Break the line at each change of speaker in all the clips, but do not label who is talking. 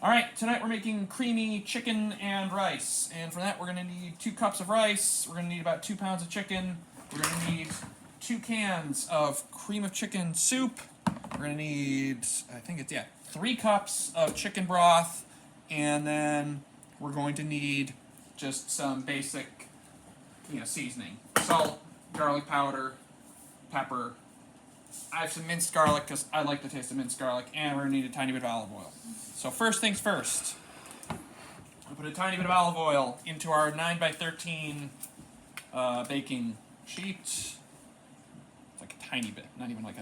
All right, tonight we're making creamy chicken and rice. And for that, we're going to need 2 cups of rice. We're going to need about 2 pounds of chicken. We're going to need 2 cans of cream of chicken soup. We're going to need, I think it's, 3 cups of chicken broth. And then we're going to need just some basic, seasoning. Salt, garlic powder, pepper. I have some minced garlic because I like the taste of minced garlic, and we're going to need a tiny bit of olive oil. So first things first, we'll put a tiny bit of olive oil into our 9x13 baking sheet. It's like a tiny bit, not even like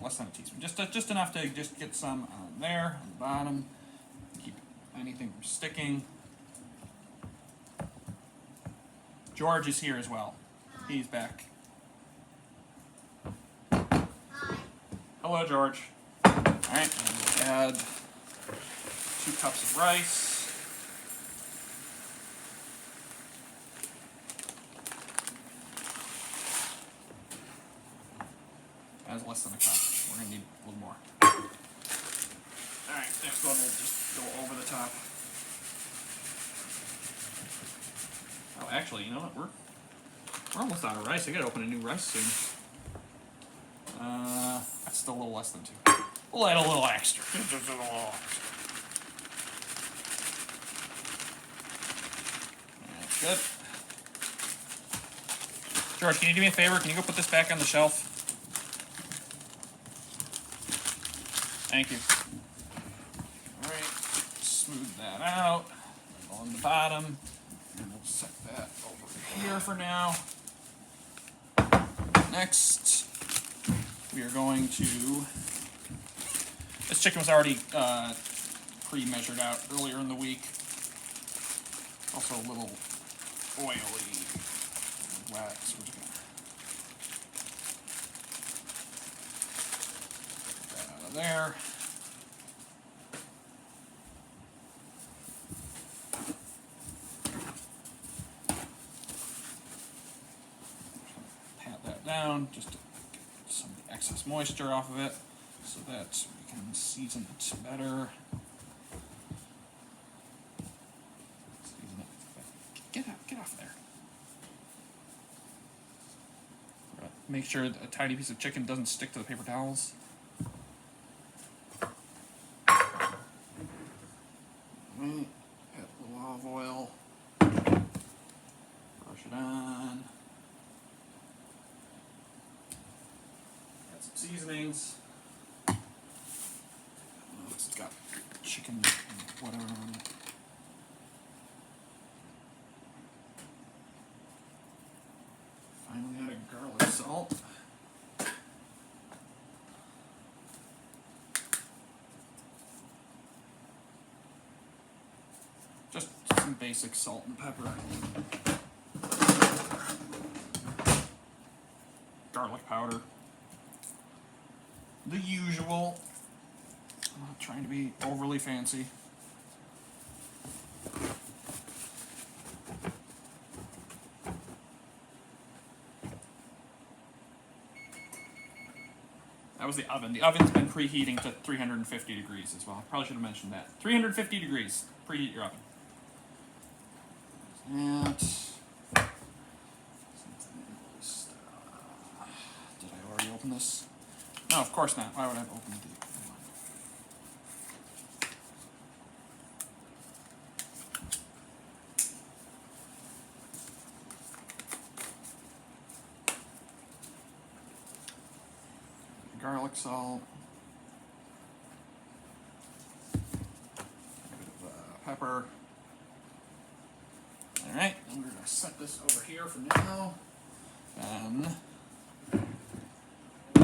less than a teaspoon. Just enough to just get some on there, on the bottom. Keep anything from sticking. George is here as well. He's back. Hello, George. All right, and we'll add 2 cups of rice. That's less than a cup. We're gonna need a little more. All right, next one we'll just go over the top. Oh, actually, you know what? We're almost out of rice. I gotta open a new rice soon. That's still a little less than 2. We'll add a little extra. Just a little extra. That's good. George, can you do me a favor? Can you go put this back on the shelf? Thank you. Alright, smooth that out. On the bottom. And we'll set that over here for now. Next, we are going to, this chicken was already pre-measured out earlier in the week. Also a little oily, wet, so we're just gonna get that out of there. Pat that down just to get some of the excess moisture off of it so that we can season it better. Season it. Get off of there. Make sure that a tiny piece of chicken doesn't stick to the paper towels. Right. Add a little olive oil. Brush it on. Add some seasonings. It's got chicken and whatever on it. Finally add a garlic salt. Just some basic salt and pepper. Garlic powder. The usual. I'm not trying to be overly fancy. That was the oven. The oven's been preheating to 350 degrees as well. I probably should have mentioned that. 350 degrees. Preheat your oven. That. Did I already open this? No, of course not. Why would I have opened the... Garlic salt, a bit of pepper. All right, and we're going to set this over here for now.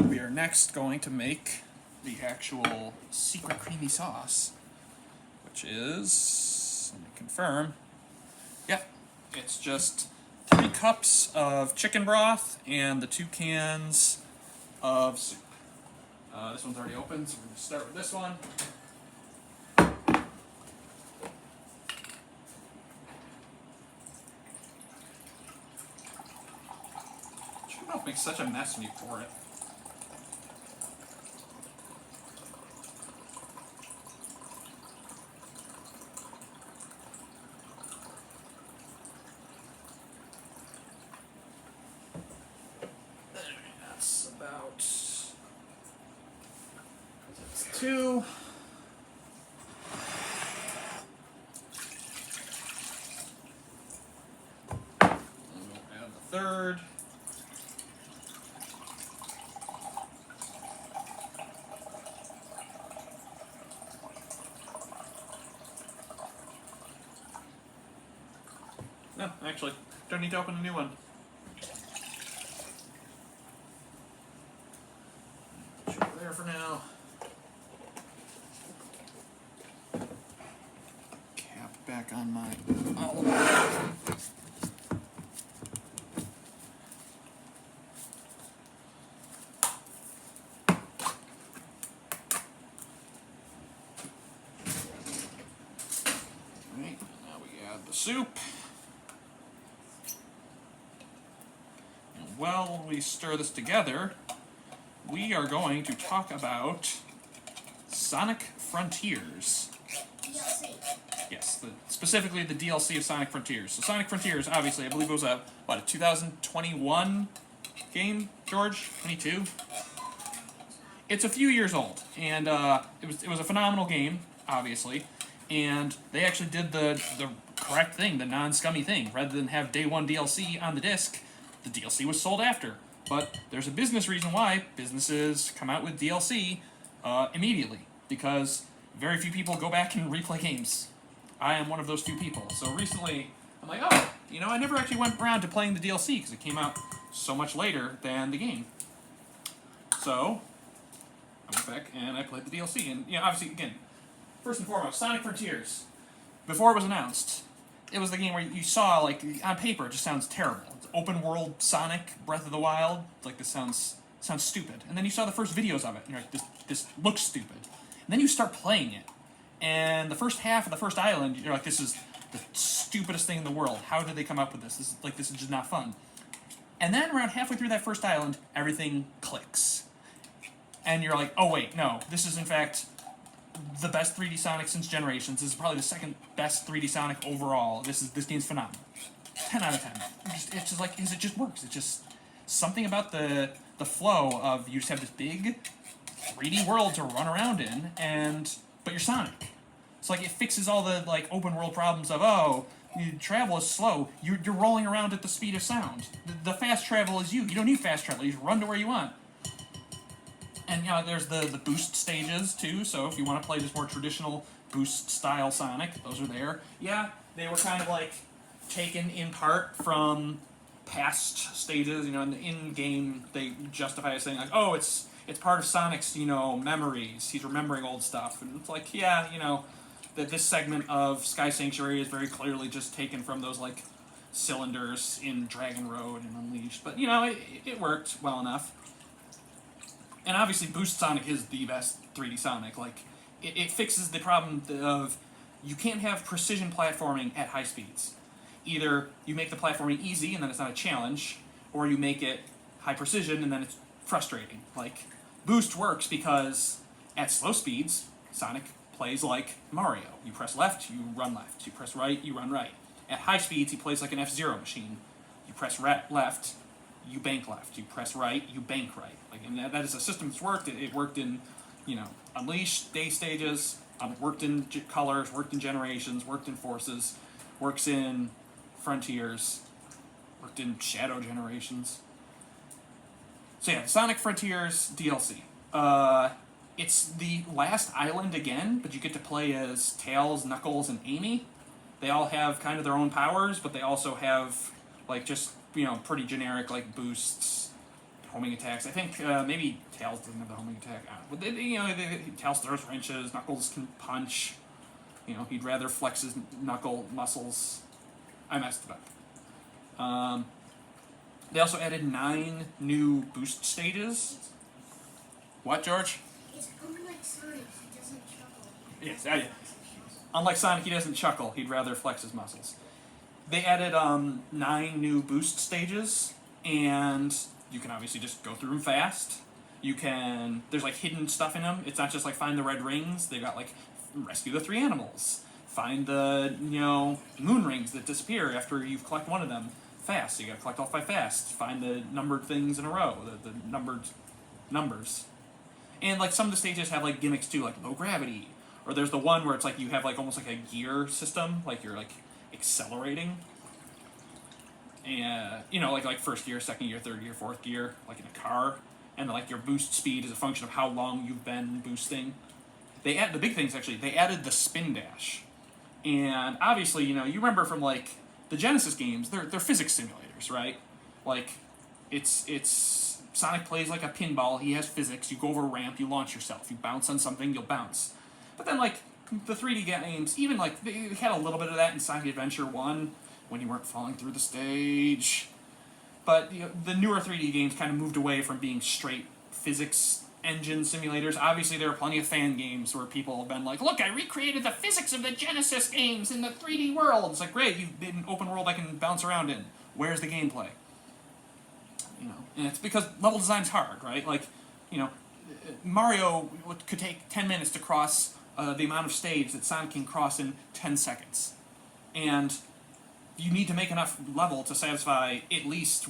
We are next going to make the actual secret creamy sauce, which is, let me confirm, yep, it's just 3 cups of chicken broth and the 2 cans of soup. This one's already open, so we're going to start with this one. Chicken broth makes such a mess when you pour it. 2. And we'll add the 3rd. No, actually, don't need to open a new one. Put you over there for now. Cap back on my olive. Alright, now we add the soup. While we stir this together, we are going to talk about Sonic Frontiers.
DLC.
Yes, specifically the DLC of Sonic Frontiers. So Sonic Frontiers, obviously, I believe it was a 2021 game, George? 22? It's a few years old, and it was a phenomenal game, obviously, and they actually did the correct thing, the non-scummy thing. Rather than have day one DLC on the disc, the DLC was sold after. But there's a business reason why businesses come out with DLC immediately, because very few people go back and replay games. I am one of those few people. So recently, I'm like, oh, I never actually went around to playing the DLC because it came out so much later than the game. So I went back and I played the DLC, and obviously, again, first and foremost, Sonic Frontiers. Before it was announced, it was the game where you saw, like, on paper, it just sounds terrible. It's open world Sonic, Breath of the Wild. Like, this sounds stupid. And then you saw the first videos of it, and you're like, this looks stupid. And then you start playing it, and the first half of the first island, you're like, this is the stupidest thing in the world. How did they come up with this? This is just not fun. And then around halfway through that first island, everything clicks. And you're like, oh wait, no, this is in fact the best 3D Sonic since Generations. This is probably the second best 3D Sonic overall. This game's phenomenal. 10 out of 10. It's just like, it just works. It's just something about the flow of, you just have this big 3D world to run around in, but you're Sonic. It's like, it fixes all the like open world problems of, travel is slow. You're rolling around at the speed of sound. The fast travel is you. You don't need fast travel. You just run to where you want. And there's the boost stages too, so if you want to play this more traditional boost style Sonic, those are there. Yeah, they were kind of like taken in part from past stages, in the in-game they justify it saying like, oh, it's part of Sonic's, memories. He's remembering old stuff. And it's like, yeah, that this segment of Sky Sanctuary is very clearly just taken from those like cylinders in Dragon Road and Unleashed. But it worked well enough. And obviously, Boost Sonic is the best 3D Sonic. Like, it fixes the problem of you can't have precision platforming at high speeds. Either you make the platforming easy and then it's not a challenge, or you make it high precision and then it's frustrating. Like, Boost works because at slow speeds, Sonic plays like Mario. You press left, you run left. You press right, you run right. At high speeds, he plays like an F-Zero machine. You press left, you bank left. You press right, you bank right. Like, and that is a system that's worked. It worked in, Unleashed, day stages, worked in Colors, worked in Generations, worked in Forces, works in Frontiers, worked in Shadow Generations. So yeah, Sonic Frontiers DLC. It's the last island again, but you get to play as Tails, Knuckles, and Amy. They all have kind of their own powers, but they also have, like, just, pretty generic, like, boosts, homing attacks. I think maybe Tails doesn't have the homing attack. But Tails throws wrenches, Knuckles can punch. He'd rather flex his knuckle muscles. I messed it up. They also added 9 new boost stages. What, George?
It's unlike Sonic, he doesn't chuckle.
Yes, unlike Sonic, he doesn't chuckle. He'd rather flex his muscles. They added 9 new boost stages, and you can obviously just go through them fast. There's like hidden stuff in them. It's not just like find the red rings. They got like rescue the 3 animals. Find the, moon rings that disappear after you've collected one of them fast. So you gotta collect all 5 fast. Find the numbered things in a row, the numbered numbers. And like some of the stages have like gimmicks too, like low gravity, or there's the one where it's like you have like almost like a gear system, like you're like accelerating. And you know, like first gear, second gear, third gear, fourth gear, like in a car, and like your boost speed is a function of how long you've been boosting. The big things actually. They added the spin dash, and obviously you know you remember from like the Genesis games, they're physics simulators, right? Like it's Sonic plays like a pinball. He has physics. You go over a ramp, you launch yourself. You bounce on something, you'll bounce. But then like the 3D games, even like they had a little bit of that in Sonic Adventure 1 when you weren't falling through the stage. But you know, the newer 3D games kind of moved away from being straight physics engine simulators. Obviously, there are plenty of fan games where people have been like, look, I recreated the physics of the Genesis games in the 3D world. It's like, great, you've been an open world I can bounce around in. Where's the gameplay? You know, and it's because level design's hard, right? Like, you know, Mario could take 10 minutes to cross the amount of stage that Sonic can cross in 10 seconds. And you need to make enough level to satisfy at least,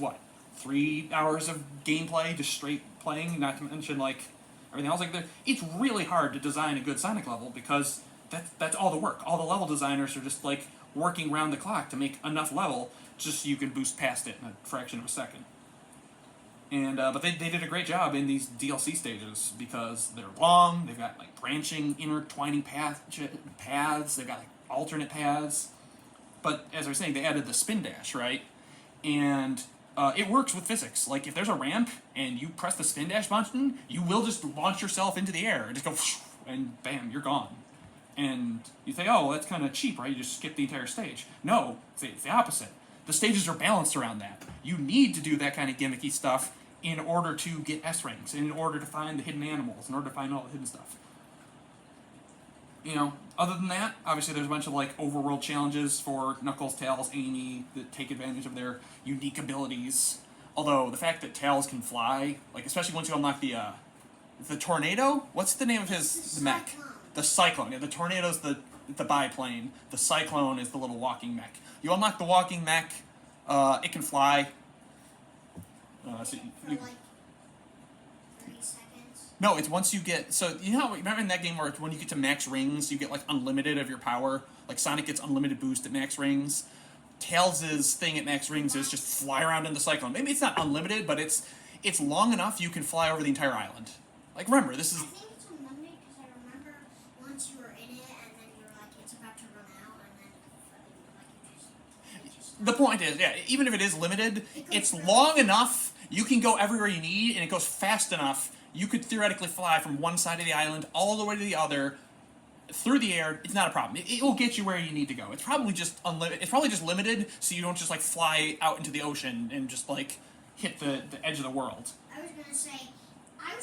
3 hours of gameplay, just straight playing, not to mention, like, everything else. Like, it's really hard to design a good Sonic level because that's all the work. All the level designers are just, like, working round the clock to make enough level just so you can boost past it in a fraction of a second. And but they did a great job in these DLC stages because they're long, they've got, like, branching, intertwining paths, they've got, like, alternate paths. But, as I was saying, they added the spin dash, right? And it works with physics. Like, if there's a ramp and you press the spin dash button, you will just launch yourself into the air and just go, and bam, you're gone. And you think, oh, well, that's kind of cheap, right? You just skip the entire stage. No, it's the opposite. The stages are balanced around that. You need to do that kind of gimmicky stuff in order to get S ranks, in order to find the hidden animals, in order to find all the hidden stuff. You know, other than that, obviously there's a bunch of, like, overworld challenges for Knuckles, Tails, Amy that take advantage of their unique abilities. Although, the fact that Tails can fly, like, especially once you unlock the Tornado? What's the name of the mech? The Cyclone. Yeah, the Tornado's the biplane. The Cyclone is the little walking mech. You unlock the walking mech, it can fly. So
for like 30 seconds.
No, it's once you get... So, you know, remember in that game where when you get to max rings, you get, like, unlimited of your power? Like, Sonic gets unlimited boost at max rings. Tails' thing at max rings is just fly around in the Cyclone. Maybe it's not unlimited, but it's long enough you can fly over the entire island. Like, remember, this is...
I think it's unlimited because I remember once you were in it and then you're like, it's about to run out and then like you just
The point is, yeah, even if it is limited, it's long enough, you can go everywhere you need, and it goes fast enough, you could theoretically fly from one side of the island all the way to the other, through the air. It's not a problem. It will get you where you need to go. It's probably just unlimited. It's probably just limited, so you don't just, like, fly out into the ocean and just, like, hit the edge of the world.
I was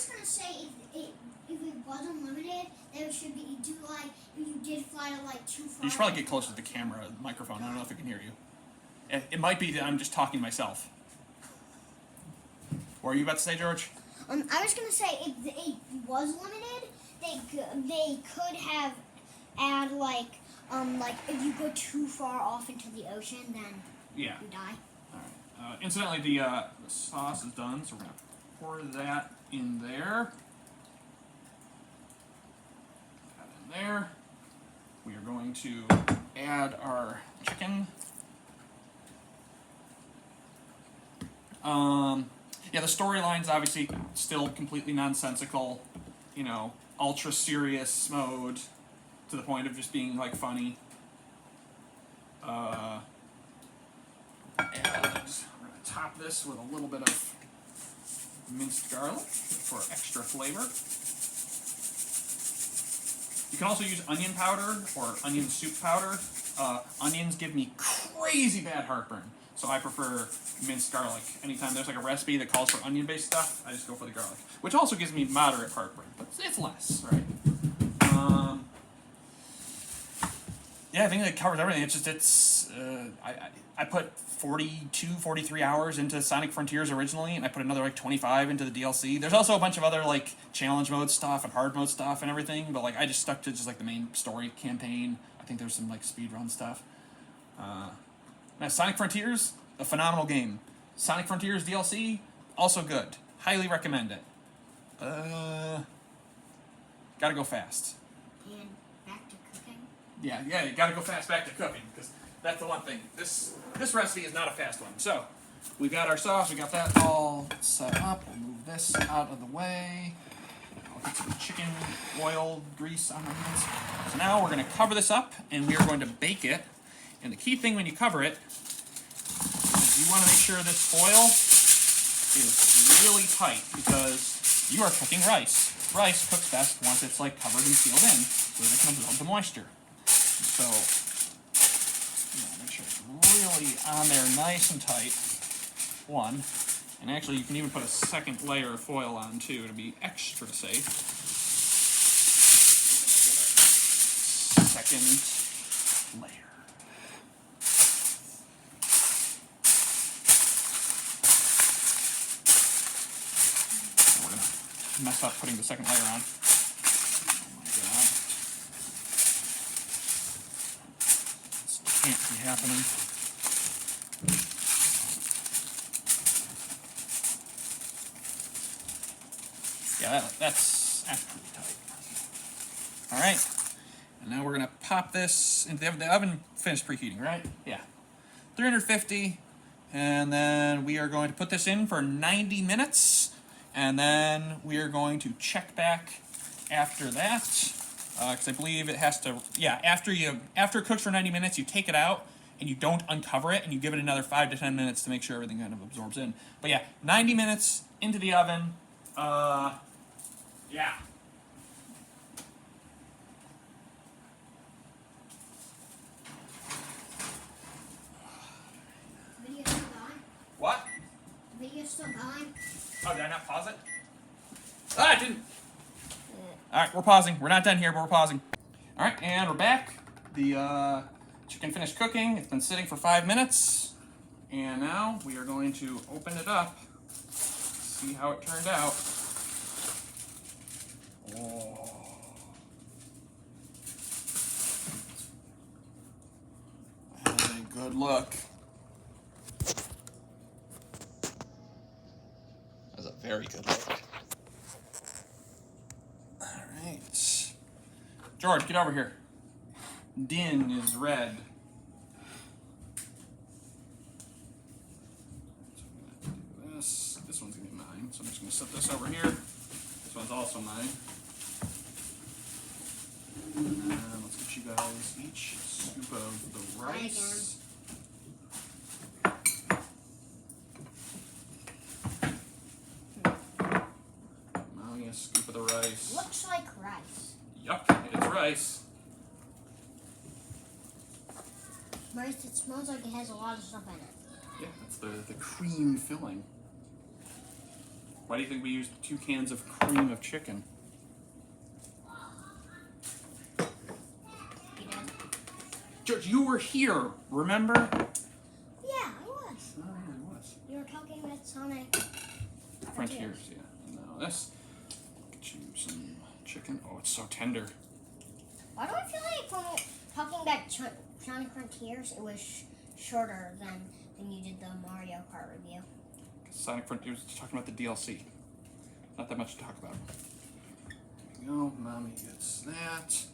gonna say if it was unlimited, there should be do like if you did fly to like too far.
You should probably get closer to the camera, microphone. I don't know if it can hear you. It might be that I'm just talking to myself. What are you about to say, George?
I was gonna say if it was limited, they could have add like if you go too far off into the ocean, then
Yeah.
you die.
All right. Incidentally, the sauce is done, so we're gonna pour that in there. That in there. We are going to add our chicken. Yeah, the storyline's obviously still completely nonsensical. You know, ultra serious mode to the point of just being, like, funny. And we're going to top this with a little bit of minced garlic for extra flavor. You can also use onion powder or onion soup powder. Onions give me crazy bad heartburn, so I prefer minced garlic. Anytime there's like a recipe that calls for onion-based stuff, I just go for the garlic, which also gives me moderate heartburn, but it's less, right? Yeah, I think that covers everything. It's just, I put 43 hours into Sonic Frontiers originally, and I put another like 25 into the DLC. There's also a bunch of other like challenge mode stuff and hard mode stuff and everything, but like I just stuck to just like the main story campaign. I think there's some like speedrun stuff. Now Sonic Frontiers, a phenomenal game. Sonic Frontiers DLC, also good. Highly recommend it. Gotta go fast.
And back to cooking.
Yeah, you gotta go fast back to cooking, because that's the one thing. This recipe is not a fast one. So, we got our sauce, we got that all set up. We'll move this out of the way. I'll get some chicken oil grease on my hands. So now we're gonna cover this up, and we are going to bake it. And the key thing when you cover it, is you wanna make sure this foil is really tight, because you are cooking rice. Rice cooks best once it's like covered and sealed in, so that it can absorb the moisture. So, make sure it's really on there nice and tight. One. And actually, you can even put a second layer of foil on too to be extra safe. Second layer. We're gonna mess up putting the second layer on. Oh my god. This can't be happening. Yeah, that's pretty tight. All right, and now we're gonna pop this into the oven. Finished preheating, right? Yeah, 350, and then we are going to put this in for 90 minutes, and then we are going to check back after that, because I believe it has to. Yeah, after it cooks for 90 minutes, you take it out and you don't uncover it, and you give it another 5 to 10 minutes to make sure everything kind of absorbs in. But yeah, 90 minutes into the oven. Yeah.
The video's still going.
What?
The video's still going.
Oh, did I not pause it? Ah, I didn't. All right, we're pausing. We're not done here, but we're pausing. All right, and we're back. The chicken finished cooking. It's been sitting for 5 minutes. And now we are going to open it up, see how it turned out. Oh. That is a good look. That's a very good look. Alright. George, get over here. Din is red. So I'm gonna do this. This one's gonna be mine. So I'm just gonna set this over here. This one's also mine. And let's get you guys each a scoop of the rice. Now a scoop of the rice.
Looks like rice.
Yup, it's rice.
Rice that smells like it has a lot of stuff in it.
Yeah, that's the cream filling. Why do you think we used 2 cans of cream of chicken?
You did?
George, you were here, remember?
Yeah, I was.
Oh, yeah, it was.
You were talking with Sonic.
Frontiers, yeah. Now this. Get you some chicken. Oh, it's so tender.
Why do I feel like when we're talking about Sonic Frontiers, it was shorter than when you did the Mario Kart review?
Sonic Frontiers is talking about the DLC. Not that much to talk about. There you go. Mommy gets that.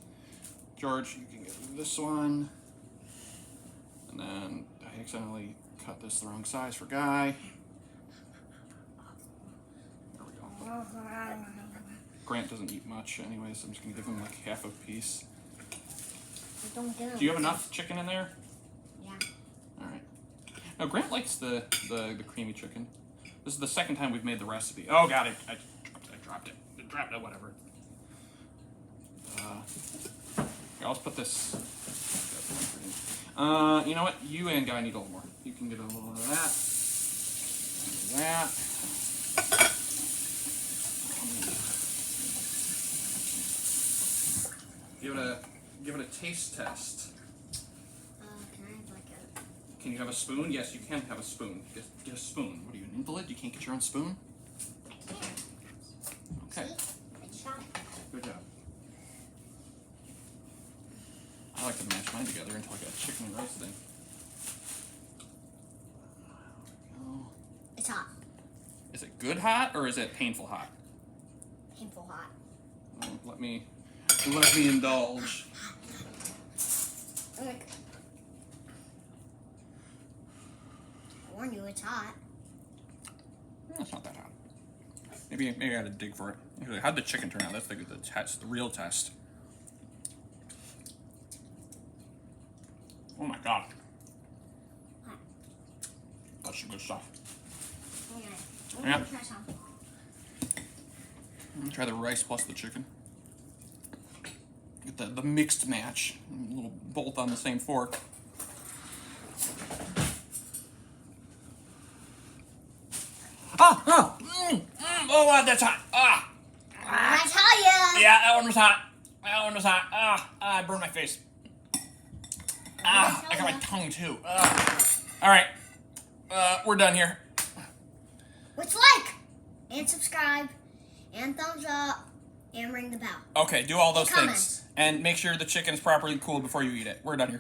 George, you can get this one. And then I accidentally cut this the wrong size for Guy. There we go. Grant doesn't eat much anyway, so I'm just going to give him like half a piece.
Don't do it.
Do you have enough chicken in there?
Yeah.
Alright. No, Grant likes the creamy chicken. This is the second time we've made the recipe. Oh god, I dropped it. I dropped it, whatever. Here, I'll just put this. You know what? You and Guy need a little more. You can get a little of that. And that. Give it a taste test.
Can I have like a...
Can you have a spoon? Yes, you can have a spoon. Get a spoon. What are you, an invalid? You can't get your own spoon?
I can't.
Okay.
See? I shot it.
Good job. I like to mash mine together until I got chicken and rice thing. There we go.
It's hot.
Is it good hot or is it painful hot?
Painful hot.
Let me Let me indulge.
Like, I warn you, it's hot.
It's not that hot. Maybe I gotta dig for it. Actually, how'd the chicken turn out? That's the test, the real test. Oh my god. That's some good stuff.
Okay.
Yeah.
I'm gonna try some.
Try the rice plus the chicken. Get the mixed match. A little both on the same fork. Oh, that's hot.
I tell ya.
Yeah, that one was hot. I burned my face. I got my tongue too. All right, we're done here.
Which like and subscribe and thumbs up and ring the bell.
Okay, do all those
And comments.
things. And make sure the chicken's properly cooled before you eat it. We're done here.